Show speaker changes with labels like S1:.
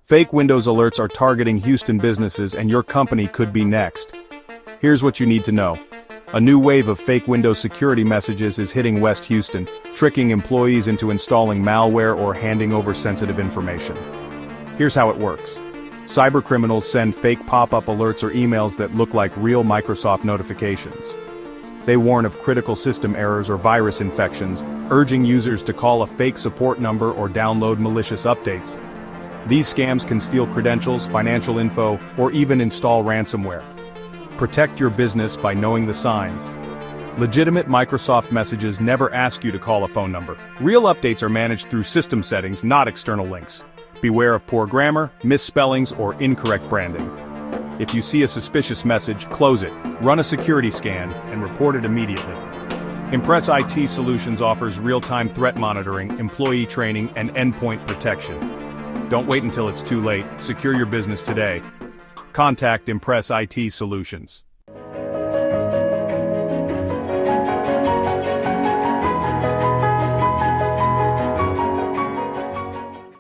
S1: Fake Windows alerts are targeting Houston businesses and your company could be next. Here's what you need to know. A new wave of fake Windows security messages is hitting West Houston, tricking employees into installing malware or handing over sensitive information. Here's how it works. Cybercriminals send fake pop-up alerts or emails that look like real Microsoft notifications. They warn of critical system errors or virus infections, urging users to call a fake support number or download malicious updates. These scams can steal credentials, financial info, or even install ransomware. Protect your business by knowing the signs. Legitimate Microsoft messages never ask you to call a phone number. Real updates are managed through system settings, not external links. Beware of poor grammar, misspellings, or incorrect branding. If you see a suspicious message, close it, run a security scan, and report it immediately. Impress IT Solutions offers real-time threat monitoring, employee training, and endpoint protection. Don't wait until it's too late. Secure your business today. Contact Impress IT Solutions.